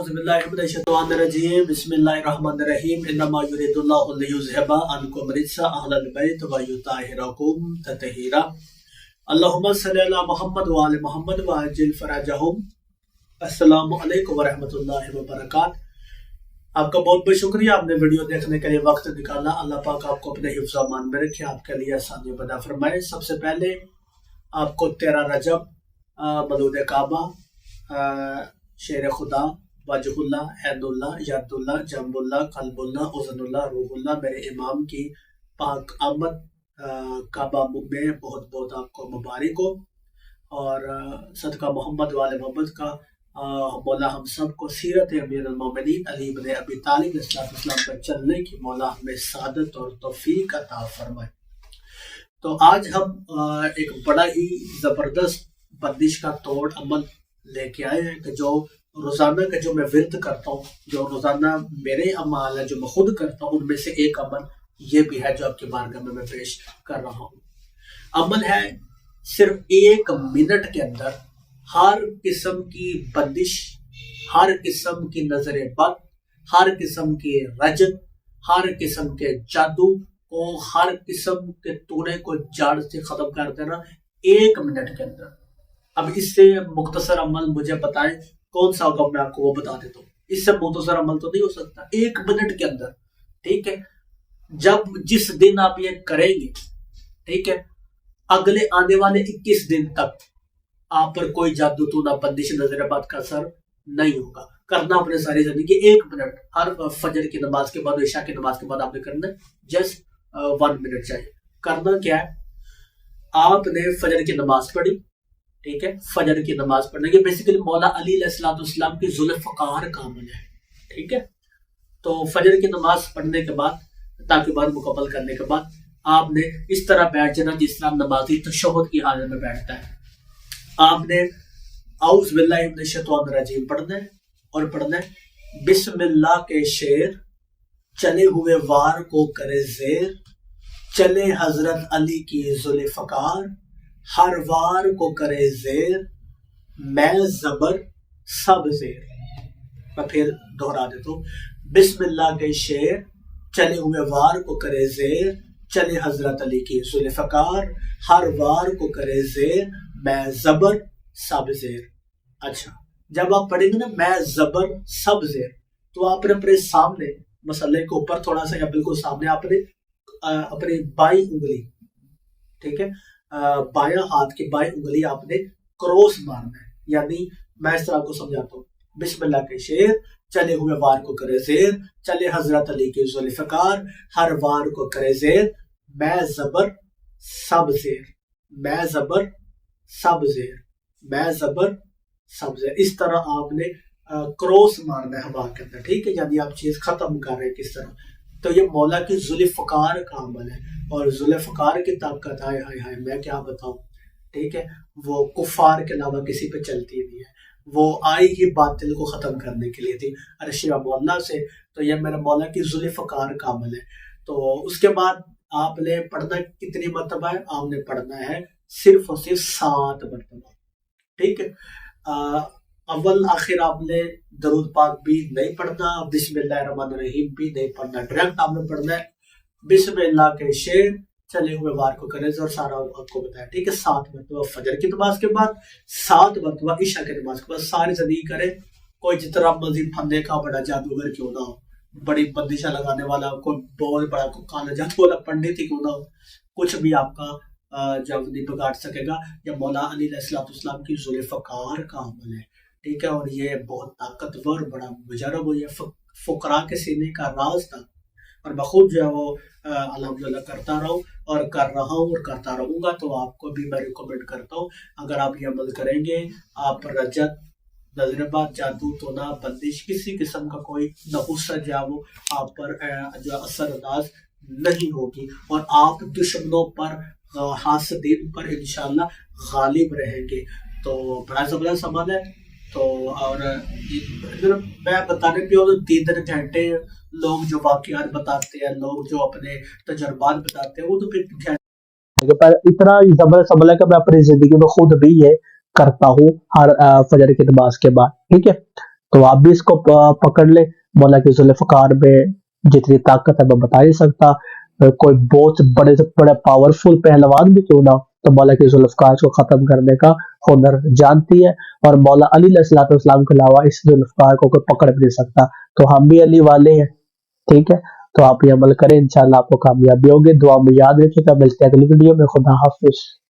औज़ुबिल्लाहिमिनश्शैतानिर्रजीम बिस्मिल्लाहिर्रहमानिर्रहीम इन्नमा युरिदुल्लाहु लियुज़हिबा अन्कुम रिज्सा अहलल बैत व युताहिरकुम तत्हीरा अल्लाहुम्मा सल्लि अला मुहम्मद व आलि मुहम्मद व अज्जिल फरजहुम। अस्सलामु अलैकुम व रहमतुल्लाहि व बरकातहू। आपका बहुत बहुत शुक्रिया, आपने वीडियो देखने के लिए वक्त निकाला। अल्लाह पाक आपको अपने हिफ्ज़ व अमान में रखे, आपके लिए आसानी बना फरमाए। सबसे पहले आपको 13 रजब मलूद काबा, शेर खुदा, वजहुल्ला, हैदुल्ला, यादुल्ला, जम्बुल्ला, कल्बुल्ला, उज़नुल्ला, रूहुल्ला, मेरे इमाम की पाक आमद काबा में बहुत बहुत आपको मुबारक हो। और सदका मोहम्मद वाले मोहम्मद का मौला हम सब को सीरत अमीर अल-मोमिनीन अली इब्न अबी तालिब अलैहिस्सलाम पर चलने की मौला हमें सादत और तौफीक अता फरमाए। तो आज हम एक बड़ा ही ज़बरदस्त बंदिश का तोड़ अमल लेके आए हैं कि जो रोज़ाना का जो मैं विर्द करता हूँ, जो रोज़ाना मेरे अमाल है, जो मैं खुद करता हूँ, उनमें से एक अमल ये भी है जो आपकी बारगाह में मैं पेश कर रहा हूँ। अमल है सिर्फ 1 मिनट के अंदर हर किस्म की बंदिश, हर किस्म की नजर बद, हर किस्म के रजत, हर किस्म के जादू और हर किस्म के टूने को जड़ से खत्म कर देना 1 मिनट के अंदर। अब इससे मुख्तसर अमल मुझे बताएं कौन सा होगा, मैं आपको वो बता देता हूँ। इससे मुख्तसर अमल तो नहीं हो सकता 1 मिनट के अंदर, ठीक है। जब जिस दिन आप ये करेंगे, ठीक है, अगले आने वाले 21 दिन तक आप पर कोई जादू टूना बंदिश नजरबाद का असर नहीं होगा। करना अपने सारी जिंदगी 1 मिनट, हर फजर की नमाज के बाद, ईशा की नमाज के बाद आपने करना जस्ट 1 मिनट चाहिए। करना क्या है, आपने फजर की नमाज पढ़ी, ठीक है, फजर की नमाज पढ़ने के बेसिकली मौला अली अलैहिस्सलाम की जुल्फ़कार का अमल है, ठीक है। तो फजर की नमाज पढ़ने के बाद, ताकि बाद मुकम्मल करने के बाद आपने इस तरह बैठ जाना जिस तरह नमाजी तशहुद की हालत में बैठता है। आपने औज़ु बिल्लाहि मिनश शैतानिर रजीम पढ़ना है और पढ़ना है बिस्मिल्लाह के शेर, चले हुए वार को करे ज़ेर, चले हजरत अली की जुल्फ़कार, हर वार को करे ज़ेर, मैं ज़बर सब ज़ेर। मैं फिर दोहरा देता हूँ, बिस्मिल्लाह के शेर, चले हुए वार को करे ज़ेर, चले हजरत अली की जुल्फ़कार, हर वार को करे ज़ेर, मैं ज़बर सब ज़ेर। अच्छा, जब आप पढ़ेंगे ना मैं ज़बर सब ज़ेर, तो आपने अपने सामने मसले के ऊपर थोड़ा सा या बिल्कुल सामने आपने अपनी बाई उंगली, ठीक है, बायां हाथ की बाई उंगली आपने क्रॉस मारना है। यानी मैं इस तरह को समझाता हूँ, बिस्मिल्लाह के शेर, चले हुए वार को करे ज़ेर, चले हजरत अली की जुल्फ़कार, हर वार को करे ज़ेर, मैं ज़बर सब ज़ेर, मैं ज़बर सब ज़ेर, मैं ज़बर सब ज़ेर। इस तरह आपने क्रॉस मारना है हवा के अंदर, ठीक है। यानी आप चीज खत्म कर रहे हैं किस तरह। तो ये मौला की जुल्फ़कार का अमल है, और जुल्फ़कार की ताकत हाय हाय हाय मैं क्या बताऊं, ठीक है। वो कुफार के अलावा किसी पे चलती नहीं है, वो आई ही बातिल को खत्म करने के लिए थी अर्शिया मौला से। तो ये मेरा मौला की जुल्फ़कार का अमल है। तो उसके बाद आपने पढ़ना कितनी मरतबा है, आपने पढ़ना है सिर्फ और सिर्फ 7 मरतबा, ठीक है। अव्वल आखिर आपने दरूद पाक भी नहीं पढ़ना, बिस्मिल्लाहिर्रहमानिर्रहीम भी नहीं पढ़ना, डायरेक्ट आपने पढ़ना है बिस्मिल्लाह के शेर, चले हुए वार को करे और सारा आपको बताया, ठीक है। 7 मरतबा फजर की नमाज के बाद, 7 मरतबा ईशा की नमाज के बाद, सारी जिंदगी करे। कोई जितना मर्जी फंदे का बड़ा जादूगर क्यों ना हो, बड़ी बंदिशा लगाने वाला, कोई बहुत बड़ा काला जादू वाला पंडित ही क्यों ना हो, कुछ भी आपका जब नहीं बिगाड़ सकेगा। या मौला अली अलैहिस्सलाम की जुल्फ़कार का अमल है, ठीक है। और ये बहुत ताकतवर, बड़ा मुजरब, ये फुकरा के सीने का राज था। और मैं खुद जो है वो अल्हम्दुलिल्लाह करता रहूँ और कर रहा हूँ और करता रहूँगा। तो आपको भी मैं रिकमेंड करता हूँ, अगर आप ये अमल करेंगे, आप रजत, नजरबाद, जादू टोना, बंदिश, किसी किस्म का कोई नहुसा जो वो आप पर जो असरअंदाज नहीं होगी, और आप दुश्मनों पर, हासदीन पर इंशाअल्लाह गालिब रहेंगे। तो बड़ा जबरदस्त अमल है। तो और मैं बताने पे 3 घंटे लोग जो वाकयात बताते हैं, लोग जो अपने तजर्बात बताते हैं, वो तो फिर पर इतना जबरदस्त अमल है कि मैं अपनी जिंदगी में खुद भी ये करता हूँ हर फजर की नमाज के बाद, ठीक है। تو آپ بھی اس کو پکڑ لیں. مولا کے ذوالفقار میں جتنی طاقت ہے میں بتا نہیں سکتا. کوئی بہت بڑے سے بڑے پاورفل پہلوان بھی کیوں نہ ہو تو مولا کے ذوالفقار کو ختم کرنے کا ہنر جانتی ہے. اور مولا علی علیہ الصلوۃ والسلام کے علاوہ اس ذوالفقار کو کوئی پکڑ بھی نہیں سکتا. تو ہم بھی علی والے ہیں. ٹھیک ہے، تو آپ یہ عمل کریں، انشاءاللہ آپ کو کامیابی ہوگی. دعا میں یاد رکھیے گا. ملتے ہیں اگلی ویڈیو میں. خدا حافظ.